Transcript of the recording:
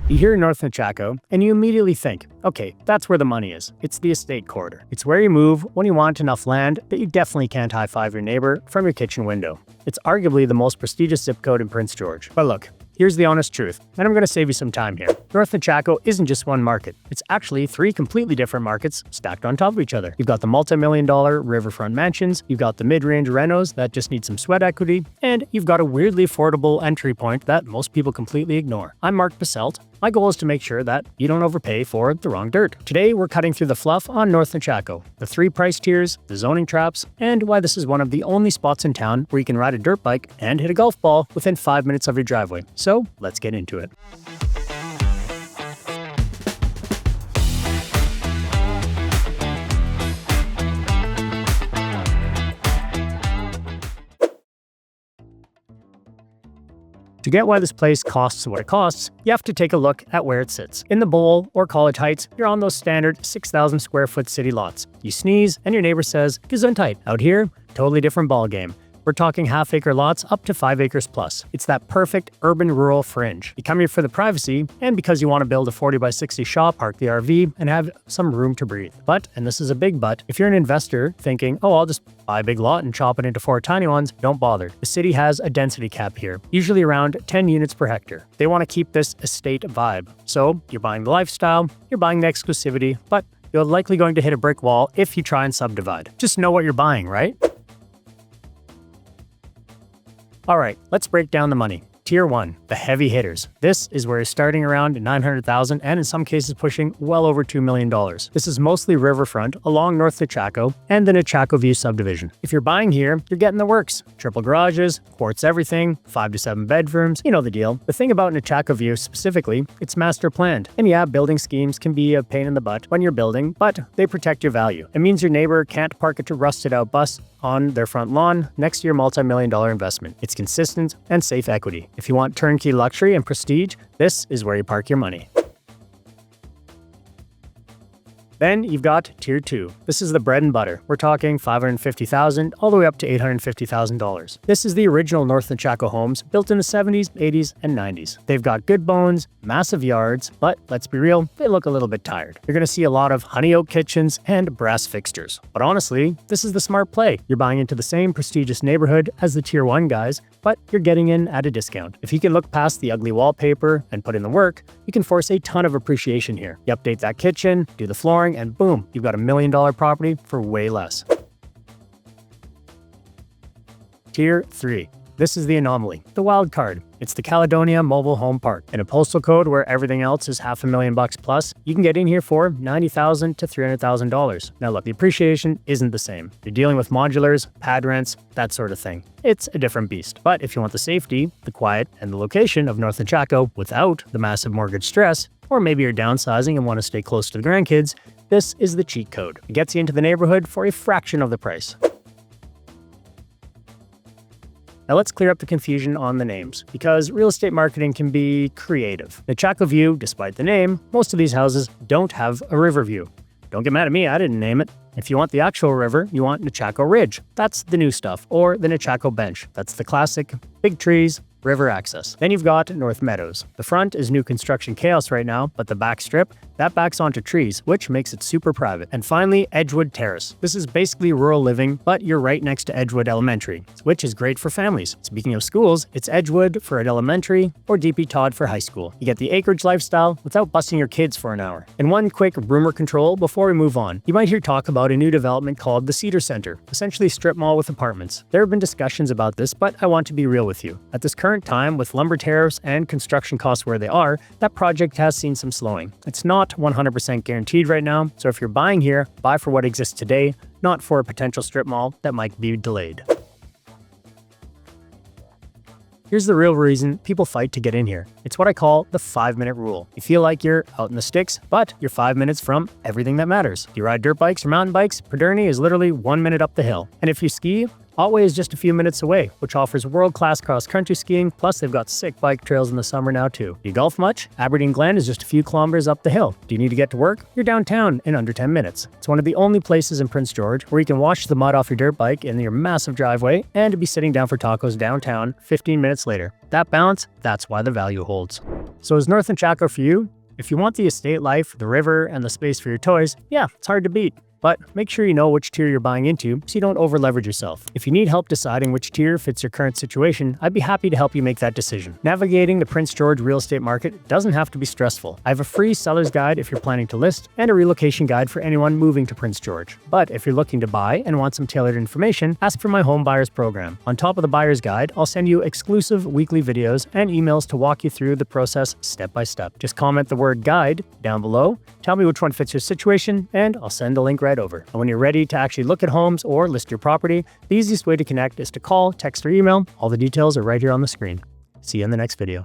You hear North Nechako, and you immediately think, okay, that's where the money is. It's the estate corridor. It's where you move when you want enough land that you definitely can't high-five your neighbor from your kitchen window. It's arguably the most prestigious zip code in Prince George. But look, here's the honest truth, and I'm going to save you some time here. North Nechako isn't just one market. It's actually 3 completely different markets stacked on top of each other. You've got the multi-million-dollar riverfront mansions, you've got the mid-range renos that just need some sweat equity, and you've got a weirdly affordable entry point that most people completely ignore. I'm Marc Baselt. My goal is to make sure that you don't overpay for the wrong dirt. Today, we're cutting through the fluff on North Nechako, the 3 price tiers, the zoning traps, and why this is one of the only spots in town where you can ride a dirt bike and hit a golf ball within 5 minutes of your driveway. So, let's get into it. To get why this place costs what it costs, you have to take a look at where it sits. In the Bowl or College Heights, you're on those standard 6,000 square foot city lots. You sneeze and your neighbor says, "Gesundheit." Out here, totally different ballgame. We're talking half-acre lots up to 5 acres plus. It's that perfect urban-rural fringe. You come here for the privacy and because you want to build a 40 by 60 shop, park the RV, and have some room to breathe. But, and this is a big but, if you're an investor thinking, oh, I'll just buy a big lot and chop it into 4 tiny ones, don't bother. The city has a density cap here, usually around 10 units per hectare. They want to keep this estate vibe. So, you're buying the lifestyle, you're buying the exclusivity, but you're likely going to hit a brick wall if you try and subdivide. Just know what you're buying, right? Alright, let's break down the money. Tier 1, the heavy hitters. This is where you're starting around $900,000 and in some cases pushing well over $2 million. This is mostly riverfront along North Nechako and the Nechako View subdivision. If you're buying here, you're getting the works. Triple garages, quartz everything, 5 to 7 bedrooms, you know the deal. The thing about Nechako View specifically, it's master planned. And yeah, building schemes can be a pain in the butt when you're building, but they protect your value. It means your neighbor can't park a rusted out bus on their front lawn next to your multi-million-dollar investment. It's consistent and safe equity. If you want turnkey luxury and prestige, this is where you park your money. Then you've got Tier 2. This is the bread and butter. We're talking $550,000 all the way up to $850,000. This is the original North Nechako homes built in the 70s, 80s, and 90s. They've got good bones, massive yards, but let's be real, they look a little bit tired. You're going to see a lot of honey oak kitchens and brass fixtures. But honestly, this is the smart play. You're buying into the same prestigious neighborhood as the Tier 1 guys, but you're getting in at a discount. If you can look past the ugly wallpaper and put in the work, you can force a ton of appreciation here. You update that kitchen, do the flooring, and boom, you've got $1 million property for way less. Tier 3. This is the anomaly, the wild card. It's the Caledonia Mobile Home Park. In a postal code where everything else is $500,000 plus, you can get in here for $90,000 to $300,000. Now look, the appreciation isn't the same. You're dealing with modulars, pad rents, that sort of thing. It's a different beast. But if you want the safety, the quiet, and the location of North Nechako without the massive mortgage stress, or maybe you're downsizing and want to stay close to the grandkids, this is the cheat code. It gets you into the neighborhood for a fraction of the price. Now let's clear up the confusion on the names, because real estate marketing can be creative. Nechako View, despite the name, most of these houses don't have a river view. Don't get mad at me, I didn't name it. If you want the actual river, you want Nechako Ridge. That's the new stuff, or the Nechako Bench. That's the classic, big trees, river access. Then you've got North Meadows. The front is new construction chaos right now, but the back strip, that backs onto trees, which makes it super private. And finally, Edgewood Terrace. This is basically rural living, but you're right next to Edgewood Elementary, which is great for families. Speaking of schools, it's Edgewood for elementary or DP Todd for high school. You get the acreage lifestyle without busing your kids for an hour. And one quick rumor control before we move on. You might hear talk about a new development called the Cedar Center, essentially a strip mall with apartments. There have been discussions about this, but I want to be real with you. At this current time, with lumber tariffs and construction costs where they are, that project has seen some slowing. It's not 100% guaranteed right now, so if you're buying here, buy for what exists today, not for a potential strip mall that might be delayed. Here's the real reason people fight to get in here. It's what I call the 5-minute rule. You feel like you're out in the sticks, but you're 5 minutes from everything that matters. If you ride dirt bikes or mountain bikes, Perdurny is literally 1 minute up the hill. And if you ski, Otway is just a few minutes away, which offers world-class cross-country skiing, plus they've got sick bike trails in the summer now too. Do you golf much? Aberdeen Glen is just a few kilometers up the hill. Do you need to get to work? You're downtown in under 10 minutes. It's one of the only places in Prince George where you can wash the mud off your dirt bike in your massive driveway and to be sitting down for tacos downtown 15 minutes later. That balance, that's why the value holds. So is North Nechako for you? If you want the estate life, the river, and the space for your toys, yeah, it's hard to beat. But make sure you know which tier you're buying into so you don't over-leverage yourself. If you need help deciding which tier fits your current situation, I'd be happy to help you make that decision. Navigating the Prince George real estate market doesn't have to be stressful. I have a free seller's guide if you're planning to list and a relocation guide for anyone moving to Prince George. But if you're looking to buy and want some tailored information, ask for my home buyers program. On top of the buyer's guide, I'll send you exclusive weekly videos and emails to walk you through the process step by step. Just comment the word guide down below, tell me which one fits your situation, and I'll send a link right over. And when you're ready to actually look at homes or list your property, the easiest way to connect is to call, text, or email. All the details are right here on the screen. See you in the next video.